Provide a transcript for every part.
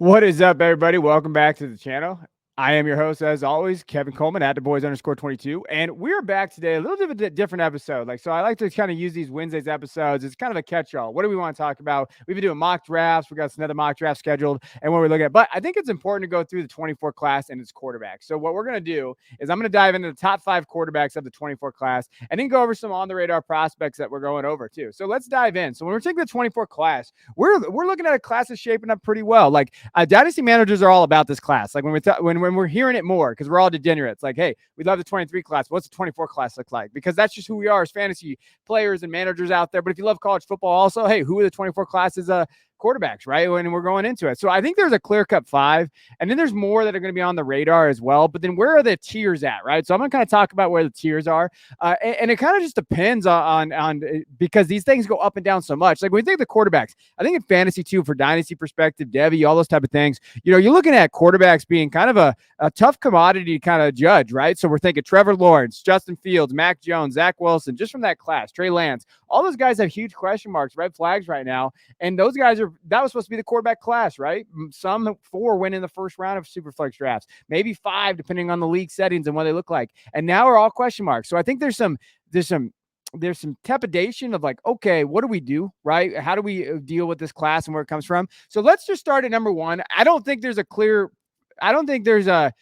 What is up, everybody? Welcome back to the channel. I am your host, as always, Kevin Coleman at @theboys_22, and we're back today. A little bit of a different episode. So I like to kind of use these Wednesdays episodes. It's kind of a catch-all. What do we want to talk about? We've been doing mock drafts. We got another mock draft scheduled, and what we're looking at. But I think it's important to go through the 24 class and its quarterbacks. So what we're going to do is I'm going to dive into the top 5 quarterbacks of the 24 class, and then go over some on-the-radar prospects that we're going over too. So let's dive in. So when we're taking the 24 class, we're looking at a class that's shaping up pretty well. Dynasty managers are all about this class. Like when we're hearing it more, because we're all degenerates. Like, hey, we love the 23 class. What's the 24 class look like? Because that's just who we are as fantasy players and managers out there. But if you love college football also, hey, who are the 24 classes quarterbacks, right? When we're going into it. So I think there's a clear-cut 5, and then there's more that are going to be on the radar as well. But then where are the tiers at, right? So I'm going to kind of talk about where the tiers are. And it kind of just depends on because these things go up and down so much. Like when you think of the quarterbacks, I think in fantasy too, for dynasty perspective, Devy, all those type of things, you're looking at quarterbacks being kind of a tough commodity to kind of judge, right? So we're thinking Trevor Lawrence, Justin Fields, Mac Jones, Zach Wilson, just from that class, Trey Lance. All those guys have huge question marks, red flags right now. And those guys that was supposed to be the quarterback class, right? Some 4 win in the first round of Superflex drafts, maybe 5, depending on the league settings and what they look like. And now we're all question marks. So I think there's some trepidation of like, okay, what do we do, right? How do we deal with this class and where it comes from? So let's just start at number 1. I don't think there's a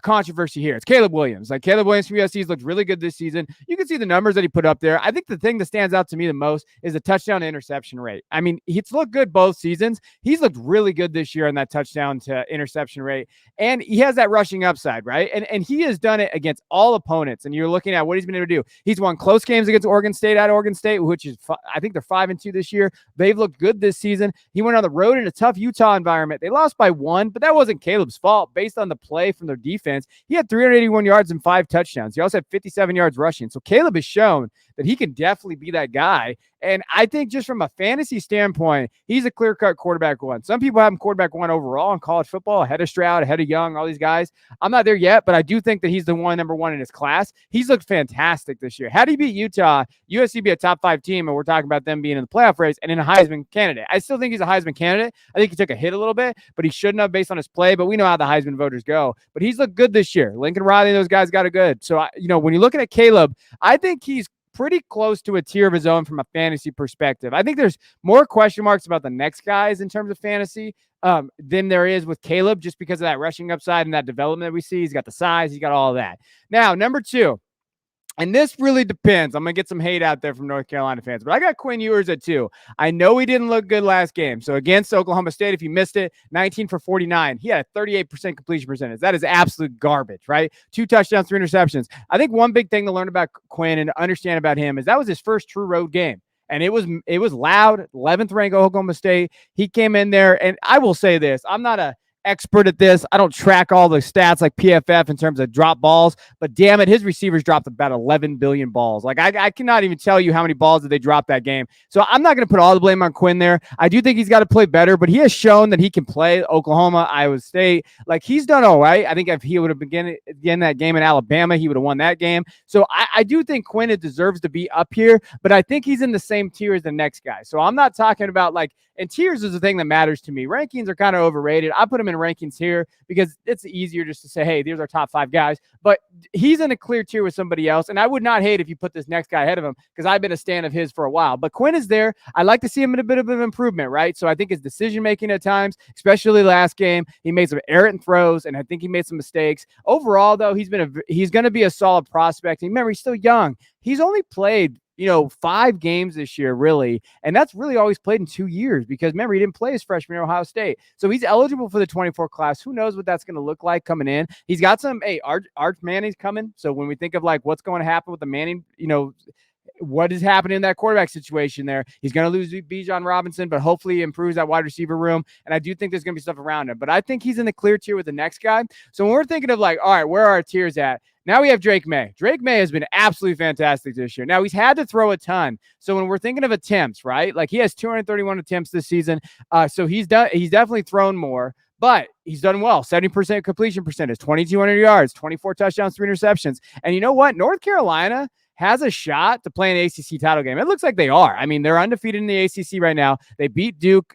controversy here. It's Caleb Williams. Like Caleb Williams from USC has looked really good this season. You can see the numbers that he put up there. I think the thing that stands out to me the most is the touchdown to interception rate. I mean, it's looked good both seasons. He's looked really good this year on that touchdown to interception rate. And he has that rushing upside, right? And he has done it against all opponents. And you're looking at what he's been able to do. He's won close games against Oregon State at Oregon State, which is, I think they're 5-2 this year. They've looked good this season. He went on the road in a tough Utah environment. They lost by 1, but that wasn't Caleb's fault based on the play from their defense. He had 381 yards and 5 touchdowns. He also had 57 yards rushing. So Caleb has shown that he can definitely be that guy. And I think just from a fantasy standpoint, he's a clear-cut quarterback 1. Some people have him quarterback 1 overall in college football, ahead of Stroud, ahead of Young, all these guys. I'm not there yet, but I do think that he's the number 1 in his class. He's looked fantastic this year. Had he beat Utah, USC be a top 5 team, and we're talking about them being in the playoff race and in a Heisman candidate. I still think he's a Heisman candidate. I think he took a hit a little bit, but he shouldn't have based on his play, but we know how the Heisman voters go. But he's looked good this year. Lincoln Riley, those guys got it good. So, when you're looking at Caleb, I think he's pretty close to a tier of his own from a fantasy perspective. I think there's more question marks about the next guys in terms of fantasy than there is with Caleb, just because of that rushing upside and that development that we see. He's got the size. He's got all of that. Now, number 2. And this really depends. I'm going to get some hate out there from North Carolina fans, but I got Quinn Ewers at 2. I know he didn't look good last game. So against Oklahoma State, if you missed it, 19 for 49. He had a 38% completion percentage. That is absolute garbage, right? 2 touchdowns, 3 interceptions. I think one big thing to learn about Quinn and to understand about him is that was his first true road game. And it was loud, 11th ranked Oklahoma State. He came in there, and I will say this. I'm not a expert at this. I don't track all the stats like PFF in terms of drop balls, but damn it, his receivers dropped about 11 billion balls. Like I cannot even tell you how many balls did they drop that game. So I'm not going to put all the blame on Quinn there. I do think he's got to play better, but he has shown that he can play Oklahoma, Iowa State. Like he's done all right. I think if he would have begun that game in Alabama, he would have won that game. So I do think Quinn deserves to be up here, but I think he's in the same tier as the next guy. So I'm not talking about and tiers is the thing that matters to me. Rankings are kind of overrated. I put him in rankings here because it's easier just to say, hey, these are our top 5 guys. But he's in a clear tier with somebody else. And I would not hate if you put this next guy ahead of him because I've been a stan of his for a while. But Quinn is there. I like to see him in a bit of an improvement, right? So I think his decision-making at times, especially last game, he made some errant throws, and I think he made some mistakes. Overall, though, he's going to be a solid prospect. And remember, he's still young. He's only played 5 games this year, really. And that's really all he's played in 2 years because remember, he didn't play his freshman year at Ohio State. So he's eligible for the 24 class. Who knows what that's going to look like coming in? He's got some, Arch Manning's coming. So when we think of what's going to happen with the Manning, what is happening in that quarterback situation there. He's going to lose Bijan Robinson, but hopefully he improves that wide receiver room. And I do think there's going to be stuff around him. But I think he's in the clear tier with the next guy. So when we're thinking of all right, where are our tiers at? Now we have Drake Maye. Drake Maye has been absolutely fantastic this year. Now he's had to throw a ton. So when we're thinking of attempts, right? He has 231 attempts this season. So he's definitely thrown more. But he's done well. 70% completion percentage, 2,200 yards, 24 touchdowns, 3 interceptions. And you know what? North Carolina has a shot to play an ACC title game. It looks like they are. I mean, they're undefeated in the ACC right now. They beat Duke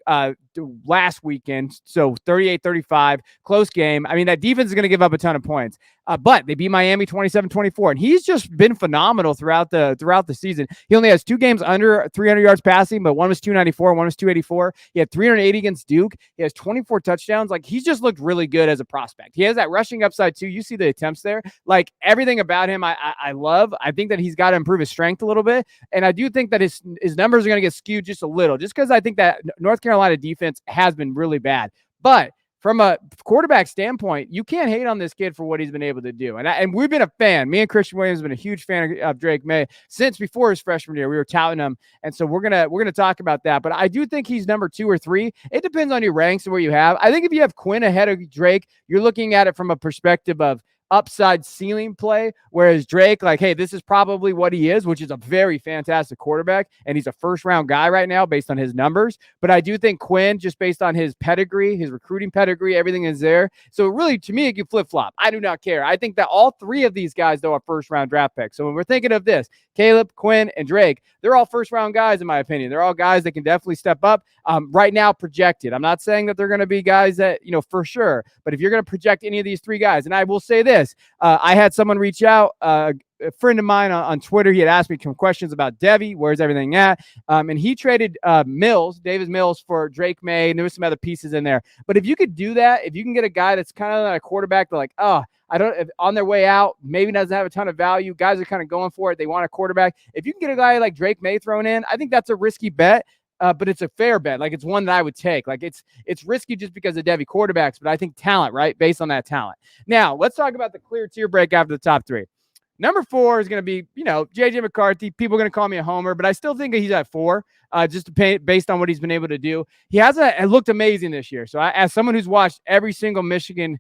last weekend. So 38-35, close game. I mean, that defense is going to give up a ton of points. But they beat Miami 27-24, and he's just been phenomenal throughout the season. He only has 2 games under 300 yards passing, but one was 294, one was 284. He had 380 against Duke. He has 24 touchdowns. Like, he's just looked really good as a prospect. He has that rushing upside too. You see the attempts there. Like, everything about him, I love. I think that he's got to improve his strength a little bit, and I do think that his numbers are going to get skewed just a little, just because I think that North Carolina defense has been really bad. But from a quarterback standpoint, you can't hate on this kid for what he's been able to do. And we've been a fan. Me and Christian Williams have been a huge fan of Drake Maye since before his freshman year. We were touting him. And so we're gonna talk about that. But I do think he's number 2 or 3. It depends on your ranks and where you have. I think if you have Quinn ahead of Drake, you're looking at it from a perspective of upside ceiling play, whereas Drake, like, hey, this is probably what he is, which is a very fantastic quarterback, and he's a first-round guy right now based on his numbers. But I do think Quinn, just based on his pedigree, his recruiting pedigree, everything is there. So really, to me, it can flip-flop. I do not care. I think that all 3 of these guys, though, are first-round draft picks. So when we're thinking of this, Caleb, Quinn, and Drake, they're all first-round guys, in my opinion. They're all guys that can definitely step up. Right now, projected. I'm not saying that they're going to be guys that, for sure, but if you're going to project any of these 3 guys, and I will say this, I had someone reach out, a friend of mine on Twitter. He had asked me some questions about Devy. Where's everything at? And he traded Davis Mills for Drake Maye, and there was some other pieces in there. But if you could do that, if you can get a guy that's kind of like a quarterback, like, on their way out, maybe doesn't have a ton of value. Guys are kind of going for it. They want a quarterback. If you can get a guy like Drake Maye thrown in, I think that's a risky bet. But it's a fair bet. Like, it's one that I would take. Like, it's risky just because of Devy quarterbacks, but I think talent, right? Based on that talent. Now, let's talk about the clear tier break after the top 3. Number 4 is going to be, J.J. McCarthy. People are going to call me a homer, but I still think he's at 4, just based on what he's been able to do. He hasn't looked amazing this year. So as someone who's watched every single Michigan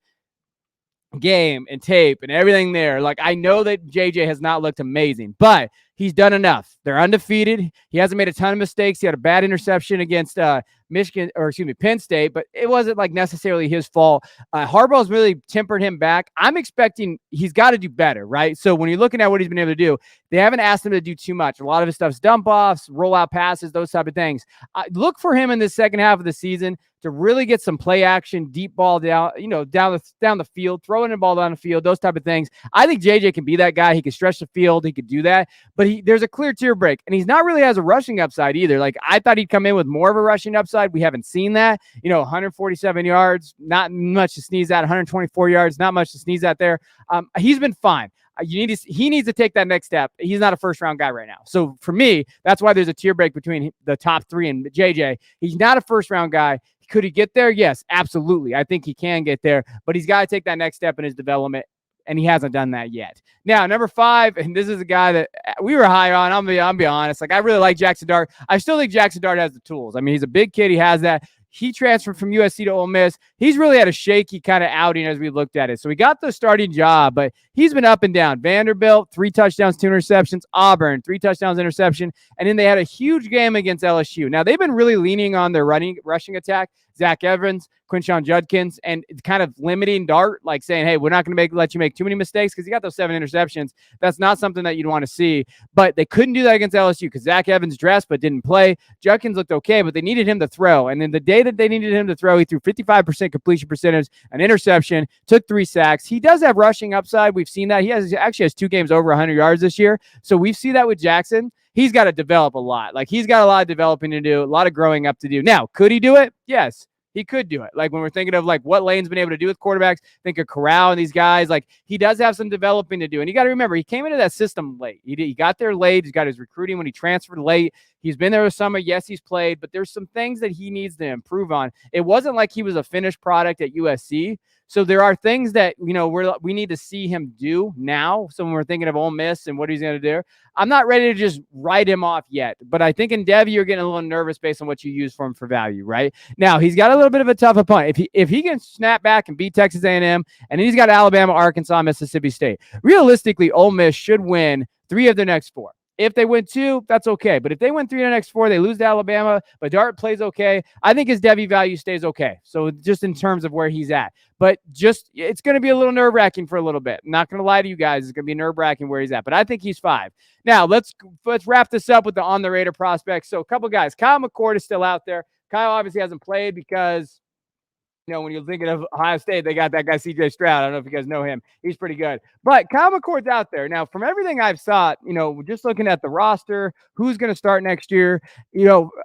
game and tape and everything there, like, I know that JJ has not looked amazing, but he's done enough. They're undefeated. He hasn't made a ton of mistakes. He had a bad interception against Penn State, but it wasn't like necessarily his fault. Harbaugh's really tempered him back. I'm expecting he's got to do better, right? So when you're looking at what he's been able to do, they haven't asked him to do too much. A lot of his stuff's dump offs, rollout passes, those type of things. Look for him in the second half of the season to really get some play action, deep ball down the field, throwing the ball down the field, those type of things. I think JJ can be that guy. He can stretch the field. He could do that, but there's a clear tier break, and he's not really has a rushing upside either. Like, I thought he'd come in with more of a rushing upside. We haven't seen that. 147 yards, not much to sneeze at. 124 yards, not much to sneeze at there. He's been fine. He needs to take that next step. He's not a first-round guy right now. So for me, that's why there's a tier break between the top 3 and JJ. He's not a first-round guy. Could he get there? Yes, absolutely. I think he can get there, but he's got to take that next step in his development, and he hasn't done that yet. Now, number 5, and this is a guy that we were high on. I'll be honest. Like, I really like Jaxson Dart. I still think Jaxson Dart has the tools. I mean, he's a big kid. He has that. He transferred from USC to Ole Miss. He's really had a shaky kind of outing as we looked at it. So he got the starting job, but he's been up and down. Vanderbilt, 3 touchdowns, 2 interceptions. Auburn, 3 touchdowns, interception. And then they had a huge game against LSU. Now, they've been really leaning on their rushing attack. Zach Evans, Quinshon Judkins, and kind of limiting Dart, like saying, hey, we're not going to let you make too many mistakes because you got those 7 interceptions. That's not something that you'd want to see. But they couldn't do that against LSU because Zach Evans dressed but didn't play. Judkins looked okay, but they needed him to throw. And then the day that they needed him to throw, he threw 55% completion percentage, an interception, took 3 sacks. He does have rushing upside. We've seen that. He actually has 2 games over 100 yards this year. So we've seen that with Jaxson. He's got to develop a lot. Like, he's got a lot of developing to do, a lot of growing up to do. Now, could he do it? Yes. He could do it. Like, when we're thinking of like what Lane's been able to do with quarterbacks, think of Corral and these guys. Like, he does have some developing to do. And you got to remember, he came into that system late. He got there late. He's got his recruiting when he transferred late. He's been there this summer. Yes, he's played, but there's some things that he needs to improve on. It wasn't like he was a finished product at USC. So there are things that, we need to see him do now. So when we're thinking of Ole Miss and what he's going to do, I'm not ready to just write him off yet. But I think in Devy, you're getting a little nervous based on what you use for him for value, right? Now, he's got a little bit of a tough opponent. If he can snap back and beat Texas A&M, and then he's got Alabama, Arkansas, Mississippi State. Realistically, Ole Miss should win 3 of their next 4. If they win 2, that's okay. But if they win 3 of the next 4, they lose to Alabama, but Dart plays okay. I think his Devy value stays okay. So just in terms of where he's at. But it's going to be a little nerve-wracking for a little bit. I'm not going to lie to you guys. It's going to be nerve-wracking where he's at. But I think he's 5. Now, let's wrap this up with the on-the-radar prospects. So a couple guys. Kyle McCord is still out there. Kyle obviously hasn't played because, when you're thinking of Ohio State, they got that guy C.J. Stroud. I don't know if you guys know him. He's pretty good. But Kyle McCord's out there. Now, from everything I've saw, just looking at the roster, who's going to start next year,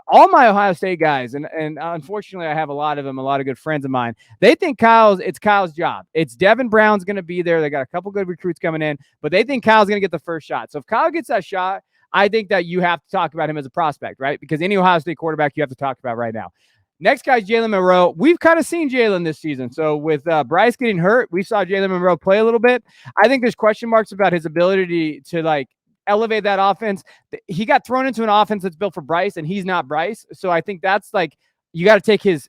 all my Ohio State guys, and unfortunately I have a lot of them, a lot of good friends of mine, they think it's Kyle's job. It's Devin Brown's going to be there. They got a couple good recruits coming in, but they think Kyle's going to get the first shot. So if Kyle gets that shot, I think that you have to talk about him as a prospect, right? Because any Ohio State quarterback you have to talk about right now. Next guy's Jalen Monroe. We've kind of seen Jalen this season. So with Bryce getting hurt, we saw Jalen Monroe play a little bit. I think there's question marks about his ability to like elevate that offense. He got thrown into an offense that's built for Bryce, and he's not Bryce. So I think that's like, you got to take his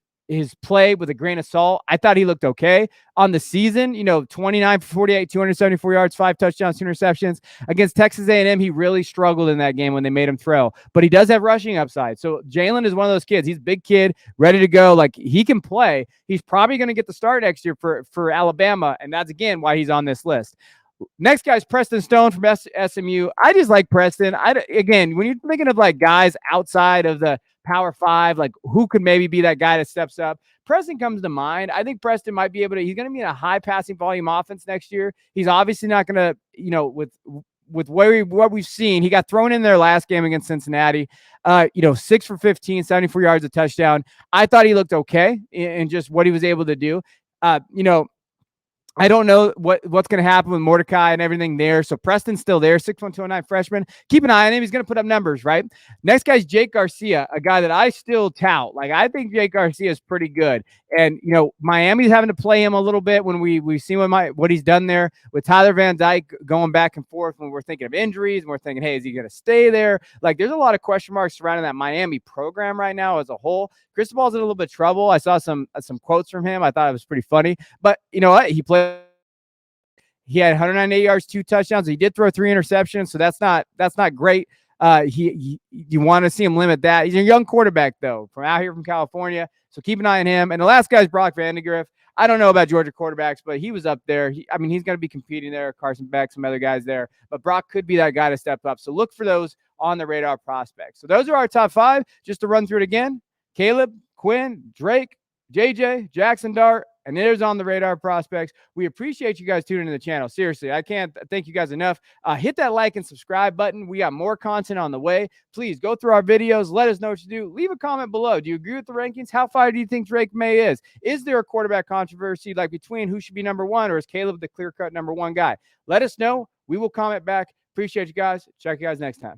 play with a grain of salt. I thought he looked okay on the season, 29 for 48, 274 yards, 5 touchdowns, 2 interceptions. Against Texas A&M, he really struggled in that game when they made him throw, but he does have rushing upside. So Jalen is one of those kids. He's a big kid, ready to go. Like, he can play. He's probably going to get the start next year for Alabama, and that's, again, why he's on this list. Next guy's Preston Stone from SMU. I just like Preston. Again, when you're thinking of like guys outside of the Power 5, like who could maybe be that guy that steps up, Preston comes to mind. I think Preston might be able to, he's going to be in a high passing volume offense next year. He's obviously not going to, with what we've seen, he got thrown in there last game against Cincinnati, 6 for 15, 74 yards, a touchdown. I thought he looked okay in just what he was able to do. I don't know what's going to happen with Mordecai and everything there. So Preston's still there, 6'1", 209 freshman. Keep an eye on him. He's going to put up numbers, right? Next guy's Jake Garcia, a guy that I still tout. Like, I think Jake Garcia is pretty good. And, Miami's having to play him a little bit when we've seen what he's done there with Tyler Van Dyke going back and forth when we're thinking of injuries and we're thinking, hey, is he going to stay there? Like, there's a lot of question marks surrounding that Miami program right now as a whole. Cristobal's in a little bit of trouble. I saw some quotes from him. I thought it was pretty funny. But you know what? He had 198 yards, 2 touchdowns. He did throw 3 interceptions, so that's not great. You want to see him limit that. He's a young quarterback, though, from out here from California. So keep an eye on him. And the last guy is Brock Vandegrift. I don't know about Georgia quarterbacks, but he was up there. He's going to be competing there. Carson Beck, some other guys there. But Brock could be that guy to step up. So look for those on the radar prospects. So those are our top 5. Just to run through it again: Caleb, Quinn, Drake, J.J., Jaxson Dart, and there's on the radar prospects. We appreciate you guys tuning into the channel. Seriously, I can't thank you guys enough. Hit that like and subscribe button. We got more content on the way. Please go through our videos. Let us know what you do. Leave a comment below. Do you agree with the rankings? How far do you think Drake Maye is? Is there a quarterback controversy like between who should be number 1, or is Caleb the clear-cut number 1 guy? Let us know. We will comment back. Appreciate you guys. Check you guys next time.